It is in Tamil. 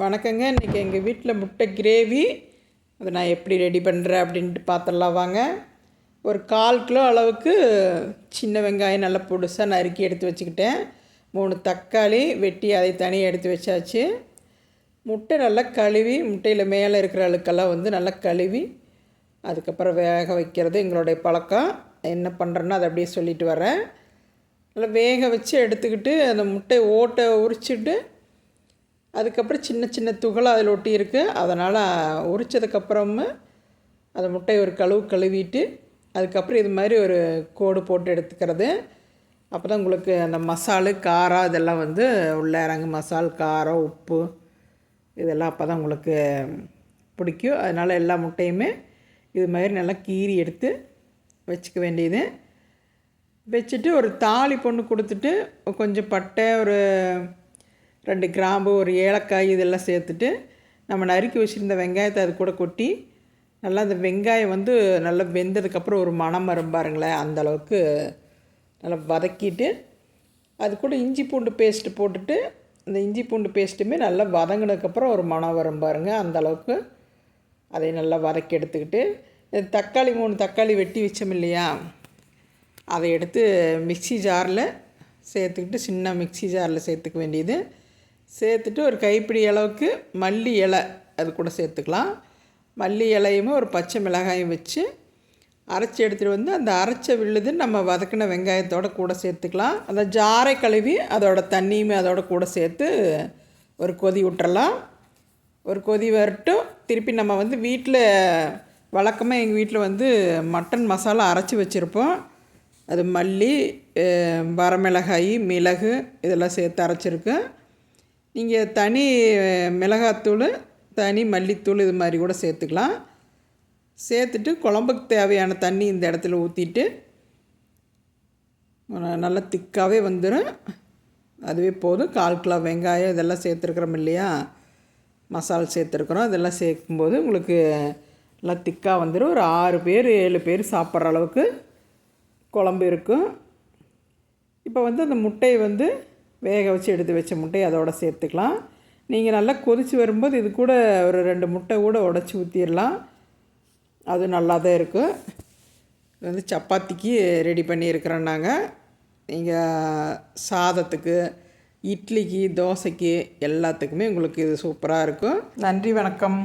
வணக்கங்க. இன்றைக்கி எங்கள் வீட்டில் முட்டை கிரேவி அதை நான் எப்படி ரெடி பண்ணுறேன் அப்படின்ட்டு பார்த்துடலாம் வாங்க. ஒரு 1/4 கிலோ அளவுக்கு சின்ன வெங்காயம் நல்லா பொடுசாக நறுக்கி எடுத்து வச்சுக்கிட்டேன். 3 தக்காளி வெட்டி அதை தனியாக எடுத்து வச்சாச்சு. முட்டை நல்லா கழுவி, முட்டையில் மேலே இருக்கிற அழுக்கெல்லாம் நல்லா கழுவி அதுக்கப்புறம் வேக வைக்கிறது எங்களுடைய பழக்கம். என்ன பண்ணுறேன்னா அதை அப்படியே சொல்லிட்டு வரேன். நல்லா வேக வச்சு எடுத்துக்கிட்டு அந்த முட்டை ஓட்டை உரிச்சிட்டு அதுக்கப்புறம் சின்ன சின்ன துகளாக அதில் ஒட்டி இருக்குது. அதனால் உரித்ததுக்கப்புறமா அந்த முட்டையை ஒரு கழுவிட்டு அதுக்கப்புறம் இது மாதிரி ஒரு கோடு போட்டு எடுத்துக்கிறது. அப்போ தான் உங்களுக்கு அந்த மசாலு காரம் இதெல்லாம் உள்ள இறங்கு. மசால் காரம் உப்பு இதெல்லாம் அப்போ தான் உங்களுக்கு பிடிக்கும். அதனால் எல்லா முட்டையுமே இது மாதிரி நல்லா கீறி எடுத்து வச்சுக்க வேண்டியது. வச்சுட்டு ஒரு தாளி பொண்ணு கொடுத்துட்டு கொஞ்சம் பட்டை, ஒரு 2 கிராம்பு, ஒரு ஏலக்காய் இதெல்லாம் சேர்த்துட்டு நம்ம நறுக்கி வச்சுருந்த வெங்காயத்தை அது கூட கொட்டி நல்லா அந்த வெங்காயம் நல்லா வெந்ததுக்கப்புறம் ஒரு மணம் வரும் பாருங்களேன், அந்தளவுக்கு நல்லா வதக்கிட்டு அது கூட இஞ்சி பூண்டு பேஸ்ட்டு போட்டுட்டு அந்த இஞ்சி பூண்டு பேஸ்ட்டுமே நல்லா வதங்கினதுக்கப்புறம் ஒரு மணம் வரும் பாருங்கள், அந்தளவுக்கு அதை நல்லா வதக்கி எடுத்துக்கிட்டு தக்காளி 3 தக்காளி வெட்டி வச்சோம் இல்லையா, அதை எடுத்து மிக்ஸி ஜாரில் சேர்த்துக்கிட்டு சின்ன மிக்ஸி ஜாரில் சேர்த்துக்க வேண்டியது. சேர்த்துட்டு ஒரு கைப்பிடி அளவுக்கு மல்லி இலை அது கூட சேர்த்துக்கலாம். மல்லி இலையுமே ஒரு பச்சை மிளகாயும் வச்சு அரைச்சி எடுத்துகிட்டு அந்த அரைச்ச விழுது நம்ம வதக்கின வெங்காயத்தோடு கூட சேர்த்துக்கலாம். அந்த ஜாரை கழுவி அதோட தண்ணியுமே அதோட கூட சேர்த்து ஒரு கொதி விட்டுறலாம். ஒரு கொதி வரட்டும். திருப்பி நம்ம வீட்டில் வழக்கமாக எங்கள் வீட்டில் மட்டன் மசாலா அரைச்சி வச்சுருப்போம். அது மல்லி, வரமிளகாய், மிளகு இதெல்லாம் சேர்த்து அரைச்சிருக்கேன். நீங்கள் தனி மிளகாத்தூள், தனி மல்லித்தூள் இது மாதிரி கூட சேர்த்துக்கலாம். சேர்த்துட்டு குழம்புக்கு தேவையான தண்ணி இந்த இடத்துல ஊற்றிட்டு நல்லா திக்காகவே வந்துடும். அதுவே போதும். 1/4 கிலோ வெங்காயம் இதெல்லாம் சேர்த்துருக்குறோம் இல்லையா, மசாலா சேர்த்துருக்குறோம். இதெல்லாம் சேர்க்கும்போது உங்களுக்கு நல்லா திக்காக வந்துடும். ஒரு 6 பேர் 7 பேர் சாப்பிட்ற அளவுக்கு குழம்பு இருக்கும். இப்போ அந்த முட்டையை வேக வச்சு எடுத்து வச்ச முட்டையை அதோடு சேர்த்துக்கலாம். நீங்கள் நல்லா கொதித்து வரும்போது இது கூட ஒரு 2 முட்டை கூட உடச்சி ஊற்றிடலாம். அது நல்லா தான் இருக்கும். இது சப்பாத்திக்கு ரெடி பண்ணியிருக்கிறோம் நாங்கள். நீங்கள் சாதத்துக்கு, இட்லிக்கு, தோசைக்கு எல்லாத்துக்குமே உங்களுக்கு இது சூப்பராக இருக்கும். நன்றி, வணக்கம்.